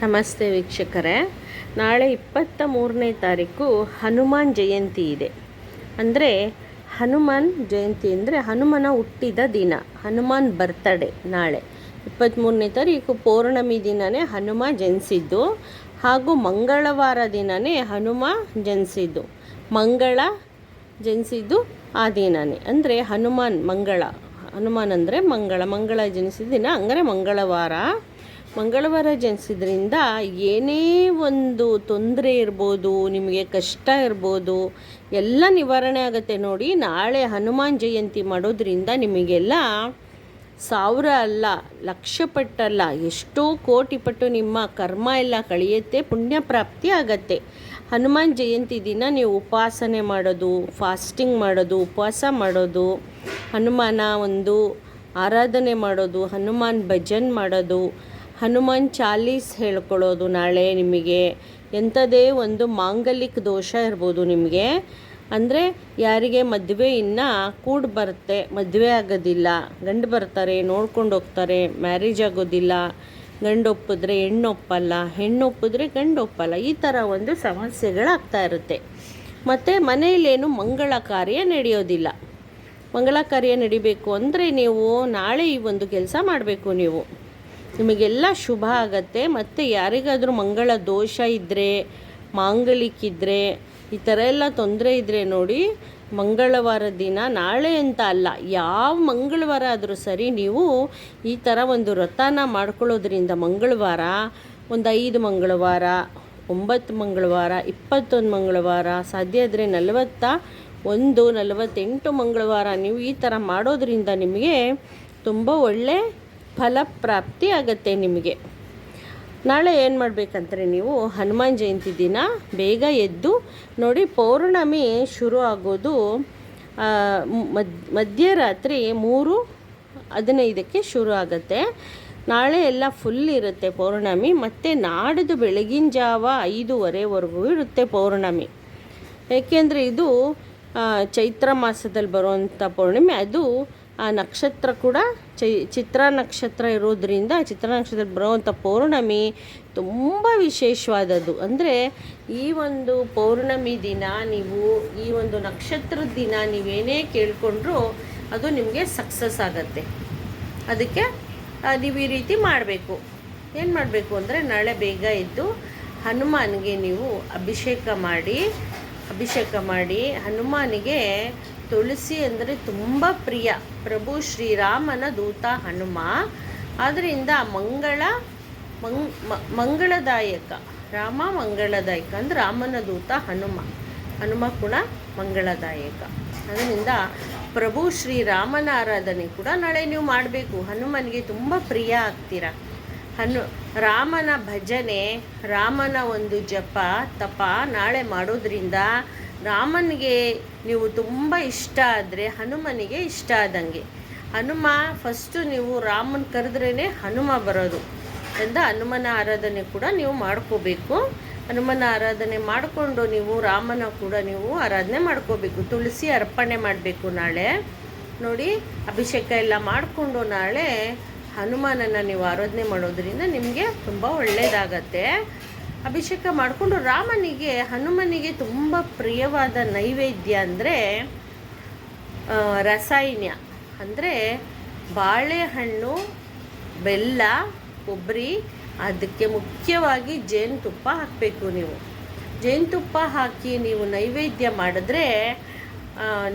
ನಮಸ್ತೆ ವೀಕ್ಷಕರೇ, ನಾಳೆ 23ನೇ ತಾರೀಕು ಹನುಮಾನ್ ಜಯಂತಿ ಇದೆ. ಅಂದರೆ ಹನುಮಾನ್ ಜಯಂತಿ ಅಂದರೆ ಹನುಮನ ಹುಟ್ಟಿದ ದಿನ, ಹನುಮಾನ್ ಬರ್ತ್ಡೇ. ನಾಳೆ 23ನೇ ತಾರೀಕು ಪೌರ್ಣಮಿ ದಿನವೇ ಹನುಮ ಜನಿಸಿದ್ದು, ಹಾಗೂ ಮಂಗಳವಾರ ದಿನವೇ ಹನುಮ ಜನಿಸಿದ್ದು. ಮಂಗಳ ಜನಿಸಿದ್ದು ಆ ದಿನವೇ, ಅಂದರೆ ಹನುಮಾನ್ ಅಂದರೆ ಮಂಗಳ ಜನಿಸಿದ ದಿನ, ಅಂದರೆ ಮಂಗಳವಾರ ಜನಿಸಿದ್ರಿಂದ ಏನೇ ಒಂದು ತೊಂದರೆ ಇರ್ಬೋದು, ನಿಮಗೆ ಕಷ್ಟ ಇರ್ಬೋದು, ಎಲ್ಲ ನಿವಾರಣೆ ಆಗುತ್ತೆ. ನೋಡಿ, ನಾಳೆ ಹನುಮಾನ್ ಜಯಂತಿ ಮಾಡೋದ್ರಿಂದ ನಿಮಗೆಲ್ಲ 1000 ಅಲ್ಲ, 1,00,000 ಪಟ್ಟಲ್ಲ, ಎಷ್ಟೋ ಕೋಟಿ ಪಟ್ಟು ನಿಮ್ಮ ಕರ್ಮ ಎಲ್ಲ ಕಳೆಯುತ್ತೆ, ಪುಣ್ಯ ಪ್ರಾಪ್ತಿ ಆಗತ್ತೆ. ಹನುಮಾನ್ ಜಯಂತಿ ದಿನ ನೀವು ಉಪಾಸನೆ ಮಾಡೋದು, ಫಾಸ್ಟಿಂಗ್ ಮಾಡೋದು, ಉಪವಾಸ ಮಾಡೋದು, ಹನುಮಾನ ಒಂದು ಆರಾಧನೆ ಮಾಡೋದು, ಹನುಮಾನ್ ಭಜನ್ ಮಾಡೋದು, ಹನುಮಾನ್ ಚಾಲೀಸ್ ಹೇಳ್ಕೊಳ್ಳೋದು. ನಾಳೆ ನಿಮಗೆ ಎಂಥದೇ ಒಂದು ಮಾಂಗಲಿಕ ದೋಷ ಇರ್ಬೋದು ನಿಮಗೆ, ಅಂದರೆ ಯಾರಿಗೆ ಮದುವೆ ಇನ್ನೂ ಬರುತ್ತೆ, ಮದುವೆ ಆಗೋದಿಲ್ಲ, ಗಂಡು ಬರ್ತಾರೆ ನೋಡ್ಕೊಂಡು ಹೋಗ್ತಾರೆ, ಮ್ಯಾರೇಜ್ ಆಗೋದಿಲ್ಲ, ಗಂಡು ಒಪ್ಪಿದ್ರೆ ಹೆಣ್ಣು ಒಪ್ಪಲ್ಲ, ಹೆಣ್ಣು ಒಪ್ಪಿದ್ರೆ ಗಂಡು ಒಪ್ಪಲ್ಲ, ಈ ಥರ ಒಂದು ಸಮಸ್ಯೆಗಳಾಗ್ತಾ ಇರುತ್ತೆ. ಮತ್ತು ಮನೆಯಲ್ಲೇನು ಮಂಗಳ ಕಾರ್ಯ ನಡೆಯೋದಿಲ್ಲ. ಮಂಗಳ ಕಾರ್ಯ ನಡಿಬೇಕು ಅಂದರೆ ನೀವು ನಾಳೆ ಈ ಒಂದು ಕೆಲಸ ಮಾಡಬೇಕು. ನಿಮಗೆಲ್ಲ ಶುಭ ಆಗತ್ತೆ. ಮತ್ತು ಯಾರಿಗಾದರೂ ಮಂಗಳ ದೋಷ ಇದ್ದರೆ, ಮಾಂಗಲಿಕ್ಕಿದ್ರೆ, ಈ ಥರ ಎಲ್ಲ ತೊಂದರೆ ಇದ್ದರೆ ನೋಡಿ, ಮಂಗಳವಾರ ದಿನ, ನಾಳೆ ಅಂತ ಅಲ್ಲ, ಯಾವ ಮಂಗಳವಾರ ಆದರೂ ಸರಿ, ನೀವು ಈ ಥರ ಒಂದು ವ್ರತನ ಮಾಡ್ಕೊಳ್ಳೋದ್ರಿಂದ ಮಂಗಳವಾರ ಒಂದು 5 ಮಂಗಳವಾರ, 9 ಮಂಗಳವಾರ, 21 ಮಂಗಳವಾರ, ಸಾಧ್ಯ ಆದರೆ 41, 48 ಮಂಗಳವಾರ ನೀವು ಈ ಥರ ಮಾಡೋದ್ರಿಂದ ನಿಮಗೆ ತುಂಬ ಒಳ್ಳೆ ಫಲಪ್ರಾಪ್ತಿ ಆಗುತ್ತೆ. ನಿಮಗೆ ನಾಳೆ ಏನು ಮಾಡಬೇಕಂದ್ರೆ, ನೀವು ಹನುಮಾನ್ ಜಯಂತಿ ದಿನ ಬೇಗ ಎದ್ದು ನೋಡಿ, ಪೌರ್ಣಮಿ ಶುರು ಆಗೋದು ಮಧ್ಯರಾತ್ರಿ 3:15ಕ್ಕೆ ಶುರು ಆಗುತ್ತೆ. ನಾಳೆ ಎಲ್ಲ ಫುಲ್ ಇರುತ್ತೆ ಪೌರ್ಣಮಿ. ಮತ್ತು ನಾಡಿದ್ದು ಬೆಳಗಿನ ಜಾವ 5:30ವರೆಗೂ ಇರುತ್ತೆ ಪೌರ್ಣಮಿ. ಏಕೆಂದರೆ ಇದು ಚೈತ್ರ ಮಾಸದಲ್ಲಿ ಬರುವಂಥ ಪೌರ್ಣಿಮೆ. ಅದು ಆ ನಕ್ಷತ್ರ ಕೂಡ ಚಿತ್ರ ನಕ್ಷತ್ರ ಇರೋದ್ರಿಂದ, ಚಿತ್ರ ನಕ್ಷತ್ರದಲ್ಲಿ ಬರುವಂಥ ಪೌರ್ಣಮಿ ತುಂಬ ವಿಶೇಷವಾದದ್ದು. ಅಂದರೆ ಈ ಒಂದು ಪೌರ್ಣಮಿ ದಿನ, ನೀವು ಈ ಒಂದು ನಕ್ಷತ್ರದ ದಿನ ನೀವೇನೇ ಕೇಳಿಕೊಂಡ್ರೂ ಅದು ನಿಮಗೆ ಸಕ್ಸಸ್ ಆಗುತ್ತೆ. ಅದಕ್ಕೆ ನೀವು ಈ ರೀತಿ ಮಾಡಬೇಕು. ಏನು ಮಾಡಬೇಕು ಅಂದರೆ, ನಾಳೆ ಬೇಗ ಎದ್ದು ಹನುಮಾನಿಗೆ ನೀವು ಅಭಿಷೇಕ ಮಾಡಿ ಹನುಮಾನಿಗೆ ತುಳಸಿ ಅಂದರೆ ತುಂಬ ಪ್ರಿಯ. ಪ್ರಭು ಶ್ರೀರಾಮನ ದೂತ ಹನುಮ, ಆದ್ದರಿಂದ ಮಂಗಳದಾಯಕ, ರಾಮ ಮಂಗಳದಾಯಕ ಅಂದರೆ ರಾಮನ ದೂತ ಹನುಮ ಕೂಡ ಮಂಗಳದಾಯಕ. ಅದರಿಂದ ಪ್ರಭು ಶ್ರೀರಾಮನ ಆರಾಧನೆ ಕೂಡ ನಾಳೆ ನೀವು ಮಾಡಬೇಕು. ಹನುಮನಿಗೆ ತುಂಬ ಪ್ರಿಯ ಆಗ್ತೀರ. ರಾಮನ ಭಜನೆ, ರಾಮನ ಒಂದು ಜಪ ತಪ ನಾಳೆ ಮಾಡೋದ್ರಿಂದ ರಾಮನಿಗೆ ನೀವು ತುಂಬ ಇಷ್ಟ ಆದರೆ ಹನುಮನಿಗೆ ಇಷ್ಟ ಆದಂಗೆ. ಹನುಮ ಫಸ್ಟು ನೀವು ರಾಮನ ಕರೆದ್ರೇ ಹನುಮ ಬರೋದು ಎಂದು ಹನುಮನ ಆರಾಧನೆ ಕೂಡ ನೀವು ಮಾಡ್ಕೋಬೇಕು. ಹನುಮನ ಆರಾಧನೆ ಮಾಡಿಕೊಂಡು ನೀವು ರಾಮನ ಕೂಡ ನೀವು ಆರಾಧನೆ ಮಾಡ್ಕೋಬೇಕು. ತುಳಸಿ ಅರ್ಪಣೆ ಮಾಡಬೇಕು ನಾಳೆ. ನೋಡಿ, ಅಭಿಷೇಕ ಎಲ್ಲ ಮಾಡಿಕೊಂಡು ನಾಳೆ ಹನುಮಾನನ್ನು ನೀವು ಆರಾಧನೆ ಮಾಡೋದ್ರಿಂದ ನಿಮಗೆ ತುಂಬ ಒಳ್ಳೆಯದಾಗತ್ತೆ. ಅಭಿಷೇಕ ಮಾಡಿಕೊಂಡು ಹನುಮನಿಗೆ ತುಂಬ ಪ್ರಿಯವಾದ ನೈವೇದ್ಯ ಅಂದರೆ ರಸಾಯನ, ಅಂದರೆ ಬಾಳೆಹಣ್ಣು, ಬೆಲ್ಲ, ಕೊಬ್ಬರಿ, ಅದಕ್ಕೆ ಮುಖ್ಯವಾಗಿ ಜೇನುತುಪ್ಪ ಹಾಕಬೇಕು. ನೀವು ಜೇನುತುಪ್ಪ ಹಾಕಿ ನೀವು ನೈವೇದ್ಯ ಮಾಡಿದ್ರೆ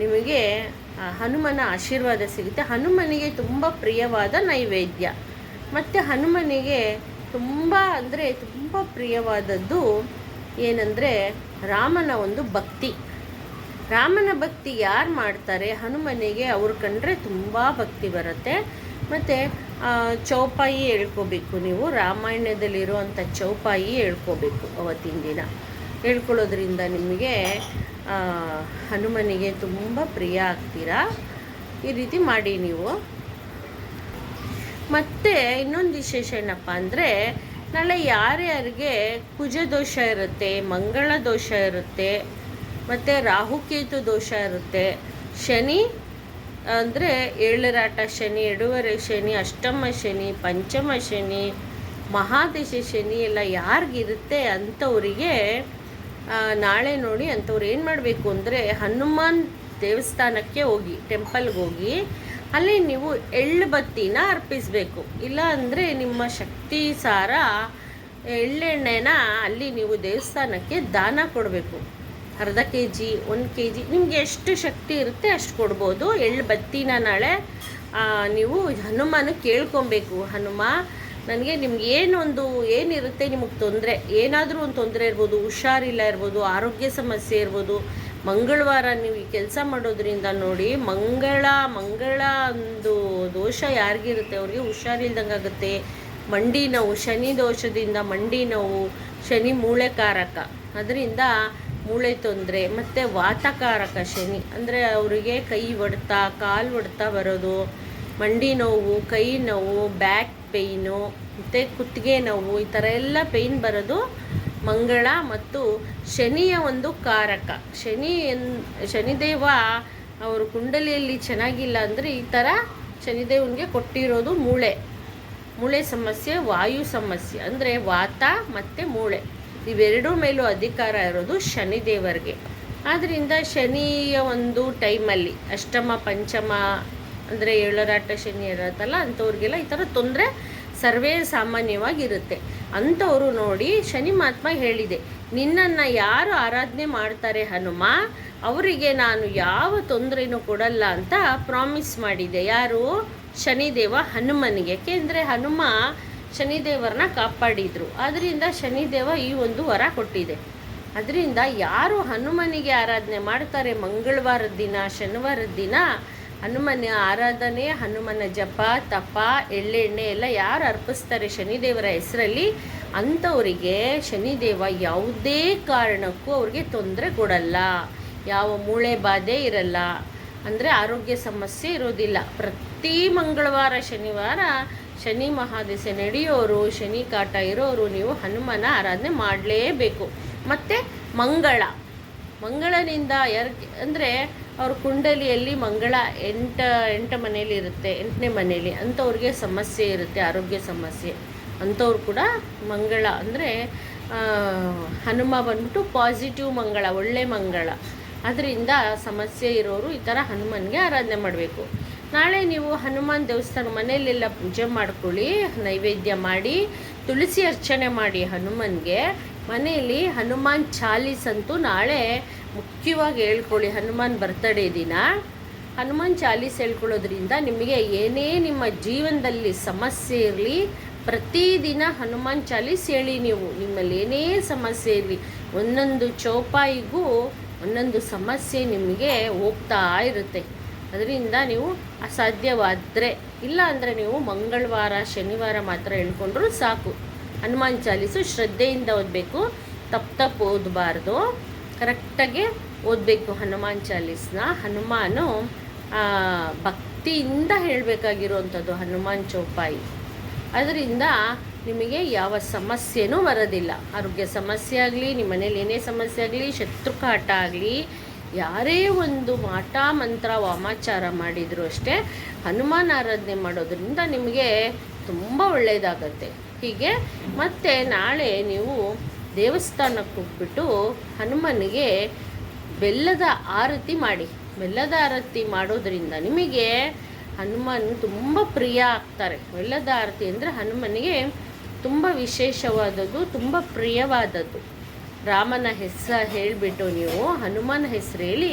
ನಿಮಗೆ ಹನುಮನ ಆಶೀರ್ವಾದ ಸಿಗುತ್ತೆ. ಹನುಮನಿಗೆ ತುಂಬ ಪ್ರಿಯವಾದ ನೈವೇದ್ಯ. ಮತ್ತು ಹನುಮನಿಗೆ ತುಂಬ ಪ್ರಿಯವಾದದ್ದು ಏನಂದರೆ ರಾಮನ ಒಂದು ಭಕ್ತಿ. ರಾಮನ ಭಕ್ತಿ ಯಾರು ಮಾಡ್ತಾರೆ, ಹನುಮನಿಗೆ ಅವ್ರು ಕಂಡ್ರೆ ತುಂಬ ಭಕ್ತಿ ಬರುತ್ತೆ. ಮತ್ತು ಚೌಪಾಯಿ ಹೇಳ್ಕೋಬೇಕು. ನೀವು ರಾಮಾಯಣದಲ್ಲಿರುವಂಥ ಚೌಪಾಯಿ ಹೇಳ್ಕೋಬೇಕು ಅವತ್ತಿನ ದಿನ. ಹೇಳ್ಕೊಳ್ಳೋದ್ರಿಂದ ನಿಮಗೆ ಹನುಮನಿಗೆ ತುಂಬ ಪ್ರಿಯ ಆಗ್ತೀರಾ. ಈ ರೀತಿ ಮಾಡಿ ನೀವು. ಮತ್ತು ಇನ್ನೊಂದು ವಿಶೇಷ ಏನಪ್ಪ ಅಂದರೆ, ನಾಳೆ ಯಾರ್ಯಾರಿಗೆ ಕುಜದೋಷ ಇರುತ್ತೆ, ಮಂಗಳ ದೋಷ ಇರುತ್ತೆ, ಮತ್ತು ರಾಹುಕೇತು ದೋಷ ಇರುತ್ತೆ, ಶನಿ ಅಂದರೆ ಏಳರಾಟ ಶನಿ, ಎಡೂವರೆ ಶನಿ, ಅಷ್ಟಮ ಶನಿ, ಪಂಚಮ ಶನಿ, ಮಹಾದಶೆ ಶನಿ ಎಲ್ಲ ಯಾರಿಗಿರುತ್ತೆ ಅಂಥವರಿಗೆ ನಾಳೆ ನೋಡಿ ಅಂಥವ್ರು ಏನು ಮಾಡಬೇಕು ಅಂದರೆ ಹನುಮಾನ್ ದೇವಸ್ಥಾನಕ್ಕೆ ಹೋಗಿ, ಟೆಂಪಲ್ಗೆ ಹೋಗಿ ಅಲ್ಲಿ ನೀವು ಎಳ್ಳು ಬತ್ತಿನ ಅರ್ಪಿಸಬೇಕು. ಇಲ್ಲ ಅಂದರೆ ನಿಮ್ಮ ಶಕ್ತಿ ಸಾರ ಎಳ್ಳೆಣ್ಣೆನ ಅಲ್ಲಿ ನೀವು ದೇವಸ್ಥಾನಕ್ಕೆ ದಾನ ಕೊಡಬೇಕು. ಅರ್ಧ KG 1 KG ನಿಮಗೆ ಎಷ್ಟು ಶಕ್ತಿ ಇರುತ್ತೆ ಅಷ್ಟು ಕೊಡ್ಬೋದು. ಎಳ್ಳು ಬತ್ತಿನ ನಾಳೆ ನೀವು ಹನುಮಾನ ಕೇಳ್ಕೊಬೇಕು. ಹನುಮ, ನನಗೆ ನಿಮ್ಗೆ ಏನಿರುತ್ತೆ ನಿಮಗೆ ತೊಂದರೆ, ಏನಾದರೂ ಒಂದು ತೊಂದರೆ ಇರ್ಬೋದು, ಹುಷಾರಿಲ್ಲ ಇರ್ಬೋದು, ಆರೋಗ್ಯ ಸಮಸ್ಯೆ ಇರ್ಬೋದು. ಮಂಗಳವಾರ ನೀವು ಈ ಕೆಲಸ ಮಾಡೋದ್ರಿಂದ ನೋಡಿ, ಮಂಗಳ ಒಂದು ದೋಷ ಯಾರಿಗಿರುತ್ತೆ ಅವ್ರಿಗೆ ಹುಷಾರಿಲ್ದಂಗೆ ಆಗುತ್ತೆ. ಮಂಡಿ ನೋವು, ಶನಿ ದೋಷದಿಂದ ಮಂಡಿ ನೋವು, ಶನಿ ಮೂಳೆಕಾರಕ, ಅದರಿಂದ ಮೂಳೆ ತೊಂದರೆ, ಮತ್ತು ವಾತಕಾರಕ ಶನಿ ಅಂದರೆ ಅವರಿಗೆ ಕೈ ಹೊಡ್ತ, ಕಾಲು ಹೊಡ್ತ ಬರೋದು, ಮಂಡಿ ನೋವು, ಕೈ ನೋವು, ಬ್ಯಾಕ್ ಪೇಯ್ನು, ಮತ್ತು ಕುತ್ತಿಗೆ ನೋವು, ಈ ಥರ ಎಲ್ಲ ಪೇಯ್ನ್ ಬರೋದು ಮಂಗಳ ಮತ್ತು ಶನಿಯ ಒಂದು ಕಾರಕ. ಶನಿದೇವ ಅವರು ಕುಂಡಲಿಯಲ್ಲಿ ಚೆನ್ನಾಗಿಲ್ಲ ಅಂದರೆ ಈ ಥರ ಶನಿದೇವನಿಗೆ ಕೊಟ್ಟಿರೋದು ಮೂಳೆ ಸಮಸ್ಯೆ, ವಾಯು ಸಮಸ್ಯೆ ಅಂದರೆ ವಾತ ಮತ್ತು ಮೂಳೆ ಇವೆರಡೂ ಮೇಲೂ ಅಧಿಕಾರ ಇರೋದು ಶನಿದೇವರಿಗೆ. ಆದ್ದರಿಂದ ಶನಿಯ ಒಂದು ಟೈಮಲ್ಲಿ ಅಷ್ಟಮ ಪಂಚಮ ಅಂದರೆ ಏಳರಾಟ ಶನಿ ಇರತ್ತಲ್ಲ, ಅಂಥವ್ರಿಗೆಲ್ಲ ಈ ಥರ ತೊಂದರೆ ಸರ್ವೇ ಸಾಮಾನ್ಯವಾಗಿರುತ್ತೆ. ಅಂಥವರು ನೋಡಿ ಶನಿ ಮಹಾತ್ಮ ಹೇಳಿದೆ, ನಿನ್ನನ್ನು ಯಾರು ಆರಾಧನೆ ಮಾಡ್ತಾರೆ ಹನುಮ, ಅವರಿಗೆ ನಾನು ಯಾವ ತೊಂದರೆನೂ ಕೊಡಲ್ಲ ಅಂತ ಪ್ರಾಮಿಸ್ ಮಾಡಿದೆ. ಯಾರು? ಶನಿದೇವ ಹನುಮನಿಗೆ. ಏಕೆಂದರೆ ಹನುಮ ಶನಿದೇವರನ್ನ ಕಾಪಾಡಿದರು. ಆದ್ದರಿಂದ ಶನಿದೇವ ಈ ಒಂದು ವರ ಕೊಟ್ಟಿದೆ. ಅದರಿಂದ ಯಾರು ಹನುಮನಿಗೆ ಆರಾಧನೆ ಮಾಡ್ತಾರೆ ಮಂಗಳವಾರದ ದಿನ, ಶನಿವಾರದ ದಿನ ಹನುಮನ ಆರಾಧನೆ, ಹನುಮನ ಜಪ, ತಪ, ಎಳ್ಳೆಣ್ಣೆ ಎಲ್ಲ ಯಾರು ಅರ್ಪಿಸ್ತಾರೆ ಶನಿದೇವರ ಹೆಸರಲ್ಲಿ, ಅಂಥವರಿಗೆ ಶನಿದೇವ ಯಾವುದೇ ಕಾರಣಕ್ಕೂ ಅವ್ರಿಗೆ ತೊಂದರೆ ಕೊಡಲ್ಲ. ಯಾವ ಮೂಳೆ ಬಾಧೆ ಇರಲ್ಲ, ಅಂದರೆ ಆರೋಗ್ಯ ಸಮಸ್ಯೆ ಇರೋದಿಲ್ಲ. ಪ್ರತಿ ಮಂಗಳವಾರ ಶನಿವಾರ ಶನಿ ಮಹಾದಶೆ ನಡೆಯೋರು, ಶನಿ ಕಾಟ ಇರೋರು ನೀವು ಹನುಮನ ಆರಾಧನೆ ಮಾಡಲೇಬೇಕು. ಮತ್ತು ಮಂಗಳನಿಂದ ಅಂದರೆ ಅವ್ರ ಕುಂಡಲಿಯಲ್ಲಿ ಮಂಗಳ ಎಂಟು ಮನೇಲಿ ಇರುತ್ತೆ, 8ನೇ ಮನೇಲಿ ಅಂಥವ್ರಿಗೆ ಸಮಸ್ಯೆ ಇರುತ್ತೆ, ಆರೋಗ್ಯ ಸಮಸ್ಯೆ. ಅಂಥವ್ರು ಕೂಡ ಮಂಗಳ ಅಂದರೆ ಹನುಮ ಬಂದ್ಬಿಟ್ಟು ಪಾಸಿಟಿವ್ ಮಂಗಳ, ಒಳ್ಳೆ ಮಂಗಳ. ಅದರಿಂದ ಸಮಸ್ಯೆ ಇರೋರು ಈ ಥರ ಹನುಮನ್ಗೆ ಆರಾಧನೆ ಮಾಡಬೇಕು. ನಾಳೆ ನೀವು ಹನುಮಾನ್ ದೇವಸ್ಥಾನ ಮನೆಯಲ್ಲೆಲ್ಲ ಪೂಜೆ ಮಾಡ್ಕೊಳ್ಳಿ, ನೈವೇದ್ಯ ಮಾಡಿ, ತುಳಸಿ ಅರ್ಚನೆ ಮಾಡಿ ಹನುಮನ್ಗೆ. ಮನೆಯಲ್ಲಿ ಹನುಮಾನ್ ಚಾಲೀಸ್ ಅಂತೂ ನಾಳೆ ಮುಖ್ಯವಾಗಿ ಹೇಳ್ಕೊಳ್ಳಿ. ಹನುಮಾನ್ ಬರ್ತಡೇ ದಿನ ಹನುಮಾನ್ ಚಾಲೀಸ್ ಹೇಳ್ಕೊಳ್ಳೋದ್ರಿಂದ ನಿಮಗೆ ಏನೇ ನಿಮ್ಮ ಜೀವನದಲ್ಲಿ ಸಮಸ್ಯೆ ಇರಲಿ, ಪ್ರತಿದಿನ ಹನುಮಾನ್ ಚಾಲೀಸ್ ಹೇಳಿ. ನೀವು ನಿಮ್ಮಲ್ಲಿ ಏನೇ ಸಮಸ್ಯೆ ಇರಲಿ, ಒಂದೊಂದು ಚೌಪಾಯಿಗೂ ಒಂದೊಂದು ಸಮಸ್ಯೆ ನಿಮಗೆ ಹೋಗ್ತಾ ಇರುತ್ತೆ. ಅದರಿಂದ ನೀವು ಅಸಾಧ್ಯವಾದರೆ, ಇಲ್ಲ ಅಂದರೆ ನೀವು ಮಂಗಳವಾರ ಶನಿವಾರ ಮಾತ್ರ ಹೇಳ್ಕೊಂಡ್ರೂ ಸಾಕು. ಹನುಮಾನ್ ಚಾಲೀಸು ಶ್ರದ್ಧೆಯಿಂದ ಓದಬೇಕು, ತಪ್ಪು ಓದಬಾರ್ದು, ಕರೆಕ್ಟಾಗಿ ಓದಬೇಕು ಹನುಮಾನ್ ಚಾಲೀಸ್ನ. ಹನುಮಾನು ಭಕ್ತಿಯಿಂದ ಹೇಳಬೇಕಾಗಿರುವಂಥದ್ದು ಹನುಮಾನ್ ಚೌಪಾಯಿ. ಅದರಿಂದ ನಿಮಗೆ ಯಾವ ಸಮಸ್ಯೆನೂ ಬರೋದಿಲ್ಲ. ಆರೋಗ್ಯ ಸಮಸ್ಯೆ ಆಗಲಿ, ನಿಮ್ಮ ಮನೇಲಿ ಏನೇ ಸಮಸ್ಯೆ ಆಗಲಿ, ಶತ್ರುಕಾಟ ಆಗಲಿ, ಯಾರೇ ಒಂದು ಮಾಟ ಮಂತ್ರ ವಾಮಾಚಾರ ಮಾಡಿದರೂ ಅಷ್ಟೇ ಹನುಮಾನ್ ಆರಾಧನೆ ಮಾಡೋದ್ರಿಂದ ನಿಮಗೆ ತುಂಬ ಒಳ್ಳೆಯದಾಗತ್ತೆ. ಹೀಗೆ ಮತ್ತು ನಾಳೆ ನೀವು ದೇವಸ್ಥಾನಕ್ಕೆ ಹೋಗ್ಬಿಟ್ಟು ಹನುಮನಿಗೆ ಬೆಲ್ಲದ ಆರತಿ ಮಾಡಿ. ಬೆಲ್ಲದ ಆರತಿ ಮಾಡೋದ್ರಿಂದ ನಿಮಗೆ ಹನುಮಾನ್ ತುಂಬ ಪ್ರಿಯ ಆಗ್ತಾರೆ. ಬೆಲ್ಲದ ಆರತಿ ಅಂದರೆ ಹನುಮನಿಗೆ ತುಂಬ ವಿಶೇಷವಾದದ್ದು, ತುಂಬ ಪ್ರಿಯವಾದದ್ದು. ರಾಮನ ಹೆಸರು ಹೇಳಿಬಿಟ್ಟು ನೀವು ಹನುಮಾನ ಹೆಸರು ಹೇಳಿ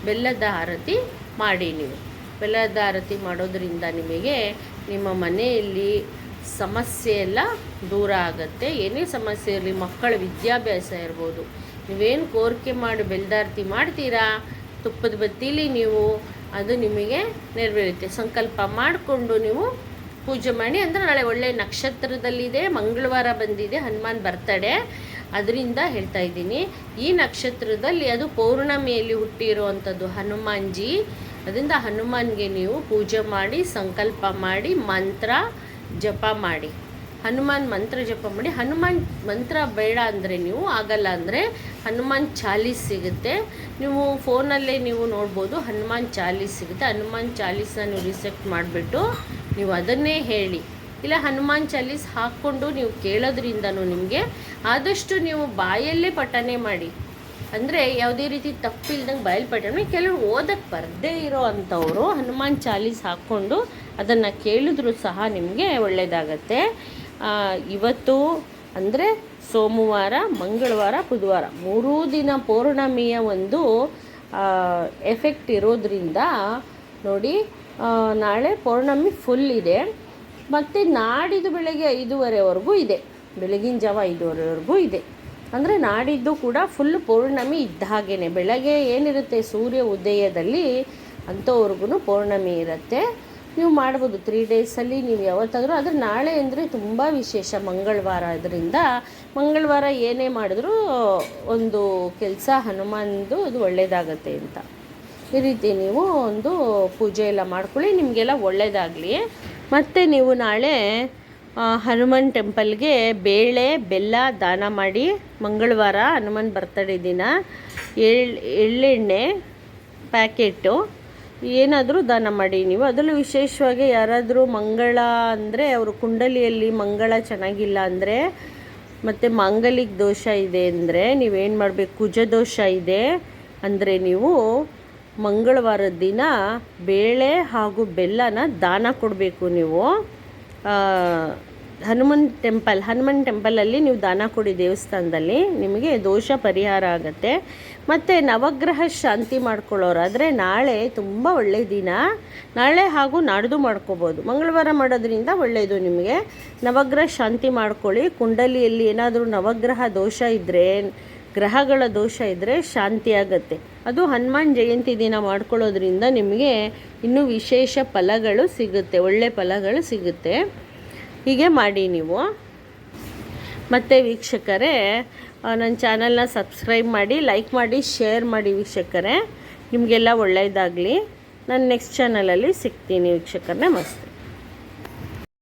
ಬೆಲ್ಲದ ಆರತಿ ಮಾಡಿ. ನೀವು ಬೆಲ್ಲದ ಆರತಿ ಮಾಡೋದ್ರಿಂದ ನಿಮಗೆ ನಿಮ್ಮ ಮನೆಯಲ್ಲಿ ಸಮಸ್ಯೆ ಎಲ್ಲ ದೂರ ಆಗುತ್ತೆ. ಏನೇ ಸಮಸ್ಯೆ ಇರಲಿ, ಮಕ್ಕಳ ವಿದ್ಯಾಭ್ಯಾಸ ಇರ್ಬೋದು, ನೀವೇನು ಕೋರಿಕೆ ಮಾಡಿ ಬೆಲ್ಲದಾರತಿ ಮಾಡ್ತೀರಾ ತುಪ್ಪದ ಬತ್ತೀಲಿ ನೀವು, ಅದು ನಿಮಗೆ ನೆರವೇರುತ್ತೆ. ಸಂಕಲ್ಪ ಮಾಡಿಕೊಂಡು ನೀವು ಪೂಜೆ ಮಾಡಿ. ಅಂದರೆ ನಾಳೆ ಒಳ್ಳೆಯ ನಕ್ಷತ್ರದಲ್ಲಿದೆ, ಮಂಗಳವಾರ ಬಂದಿದೆ, ಹನುಮಾನ್ ಬರ್ತಡೇ. ಅದರಿಂದ ಹೇಳ್ತಾ ಇದ್ದೀನಿ, ಈ ನಕ್ಷತ್ರದಲ್ಲಿ ಅದು ಪೌರ್ಣಮಿಯಲ್ಲಿ ಹುಟ್ಟಿರುವಂಥದ್ದು ಹನುಮಾನ್ಜಿ. ಅದರಿಂದ ಹನುಮಾನ್ಗೆ ನೀವು ಪೂಜೆ ಮಾಡಿ, ಸಂಕಲ್ಪ ಮಾಡಿ, ಮಂತ್ರ ಜಪ ಮಾಡಿ. ಹನುಮಾನ್ ಮಂತ್ರ ಜಪ ಮಾಡಿ. ಹನುಮಾನ್ ಮಂತ್ರ ಬೇಡ ಅಂದರೆ ನೀವು ಆಗಲ್ಲ ಅಂದರೆ ಹನುಮಾನ್ ಚಾಲೀಸ್ ಸಿಗುತ್ತೆ. ನೀವು ಫೋನಲ್ಲೇ ನೀವು ನೋಡ್ಬೋದು, ಹನುಮಾನ್ ಚಾಲೀಸ್ ಸಿಗುತ್ತೆ. ಹನುಮಾನ್ ಚಾಲೀಸ್ನ ನೀವು ರಿಸೆಪ್ಟ್ ಮಾಡಿಬಿಟ್ಟು ನೀವು ಅದನ್ನೇ ಹೇಳಿ. ಇಲ್ಲ ಹನುಮಾನ್ ಚಾಲೀಸ್ ಹಾಕ್ಕೊಂಡು ನೀವು ಕೇಳೋದ್ರಿಂದನೂ ನಿಮಗೆ ಆದಷ್ಟು ನೀವು ಬಾಯಲ್ಲೇ ಪಠನೆ ಮಾಡಿ. ಅಂದರೆ ಯಾವುದೇ ರೀತಿ ತಪ್ಪಿಲ್ದಂಗೆ ಬಾಯಲ್ಲಿ ಪಠನೆ. ಕೆಲವರು ಓದಕ್ಕೆ ಬರದೇ ಇರೋ ಅಂಥವರು ಹನುಮಾನ್ ಚಾಲೀಸ್ ಹಾಕ್ಕೊಂಡು ಅದನ್ನು ಕೇಳಿದ್ರೂ ಸಹ ನಿಮಗೆ ಒಳ್ಳೆಯದಾಗತ್ತೆ. ಇವತ್ತು ಅಂದರೆ ಸೋಮವಾರ, ಮಂಗಳವಾರ, ಬುಧವಾರ 3 ದಿನ ಪೌರ್ಣಮಿಯ ಒಂದು ಎಫೆಕ್ಟ್ ಇರೋದ್ರಿಂದ ನೋಡಿ, ನಾಳೆ ಪೌರ್ಣಮಿ ಫುಲ್ ಇದೆ. ಮತ್ತು ನಾಡಿದ್ದು ಬೆಳಗ್ಗೆ 5:30ವರೆಗೂ ಇದೆ, ಬೆಳಗಿನ ಜಾವ 5:30ವರೆಗೂ ಇದೆ. ಅಂದರೆ ನಾಡಿದ್ದು ಕೂಡ ಫುಲ್ ಪೌರ್ಣಮಿ ಇದ್ದ ಹಾಗೇ. ಬೆಳಗ್ಗೆ ಏನಿರುತ್ತೆ ಸೂರ್ಯ ಉದಯದಲ್ಲಿ ಅಂಥವ್ರಿಗೂ ಪೌರ್ಣಮಿ ಇರುತ್ತೆ. ನೀವು ಮಾಡ್ಬೋದು 3 ಡೇಸಲ್ಲಿ ನೀವು ಯಾವತ್ತಾದರೂ. ಆದರೆ ನಾಳೆ ಅಂದರೆ ತುಂಬ ವಿಶೇಷ, ಮಂಗಳವಾರ. ಅದರಿಂದ ಮಂಗಳವಾರ ಏನೇ ಮಾಡಿದ್ರೂ ಒಂದು ಕೆಲಸ ಹನುಮಾನ್ದು ಅದು ಒಳ್ಳೆಯದಾಗತ್ತೆ ಅಂತ. ಈ ರೀತಿ ನೀವು ಒಂದು ಪೂಜೆ ಎಲ್ಲ ಮಾಡ್ಕೊಳ್ಳಿ, ನಿಮಗೆಲ್ಲ ಒಳ್ಳೆಯದಾಗಲಿ. ಮತ್ತು ನೀವು ನಾಳೆ ಹನುಮಾನ್ ಟೆಂಪಲ್ಗೆ ಬೇಳೆ ಬೆಲ್ಲ ದಾನ ಮಾಡಿ. ಮಂಗಳವಾರ ಹನುಮಾನ್ ಬರ್ತಡೇ ದಿನ ಎಳ್ಳೆಣ್ಣೆ ಪ್ಯಾಕೆಟು ಏನಾದರೂ ದಾನ ಮಾಡಿ ನೀವು. ಅದರಲ್ಲೂ ವಿಶೇಷವಾಗಿ ಯಾರಾದರೂ ಮಂಗಳ ಅಂದರೆ ಅವರು ಕುಂಡಲಿಯಲ್ಲಿ ಮಂಗಳ ಚೆನ್ನಾಗಿಲ್ಲ ಅಂದರೆ, ಮತ್ತು ಮಾಂಗಲಿಕ ದೋಷ ಇದೆ ಅಂದರೆ ನೀವೇನು ಮಾಡಬೇಕು, ಕುಜ ದೋಷ ಇದೆ ಅಂದರೆ ನೀವು ಮಂಗಳವಾರದ ದಿನ ಬೇಳೆ ಹಾಗೂ ಬೆಲ್ಲನ ದಾನ ಕೊಡಬೇಕು. ನೀವು ಹನುಮಾನ್ ಟೆಂಪಲಲ್ಲಿ ನೀವು ದಾನ ಕೊಡಿ ದೇವಸ್ಥಾನದಲ್ಲಿ, ನಿಮಗೆ ದೋಷ ಪರಿಹಾರ ಆಗುತ್ತೆ. ಮತ್ತು ನವಗ್ರಹ ಶಾಂತಿ ಮಾಡ್ಕೊಳ್ಳೋರಾದರೆ ನಾಳೆ ತುಂಬ ಒಳ್ಳೆಯ ದಿನ. ನಾಳೆ ಹಾಗೂ ನಾಡ್ದು ಮಾಡ್ಕೋಬೋದು. ಮಂಗಳವಾರ ಮಾಡೋದ್ರಿಂದ ಒಳ್ಳೆಯದು ನಿಮಗೆ. ನವಗ್ರಹ ಶಾಂತಿ ಮಾಡ್ಕೊಳ್ಳಿ. ಕುಂಡಲಿಯಲ್ಲಿ ಏನಾದರೂ ನವಗ್ರಹ ದೋಷ ಇದ್ದರೆ, ಗ್ರಹಗಳ ದೋಷ ಇದ್ದರೆ ಶಾಂತಿ ಆಗುತ್ತೆ. ಅದು ಹನುಮಾನ್ ಜಯಂತಿ ದಿನ ಮಾಡ್ಕೊಳ್ಳೋದ್ರಿಂದ ನಿಮಗೆ ಇನ್ನೂ ವಿಶೇಷ ಫಲಗಳು ಸಿಗುತ್ತೆ, ಒಳ್ಳೆ ಫಲಗಳು ಸಿಗುತ್ತೆ. ಹೀಗೆ ಮಾಡಿ ನೀವು. ಮತ್ತು ವೀಕ್ಷಕರೇ, ನನ್ನ ಚಾನಲ್ನ ಸಬ್ಸ್ಕ್ರೈಬ್ ಮಾಡಿ, ಲೈಕ್ ಮಾಡಿ, ಶೇರ್ ಮಾಡಿ ವೀಕ್ಷಕರೇ. ನಿಮಗೆಲ್ಲ ಒಳ್ಳೆಯದಾಗಲಿ. ನಾನು ನೆಕ್ಸ್ಟ್ ಚಾನಲಲ್ಲಿ ಸಿಗ್ತೀನಿ ವೀಕ್ಷಕರೇ. ನಮಸ್ತೆ.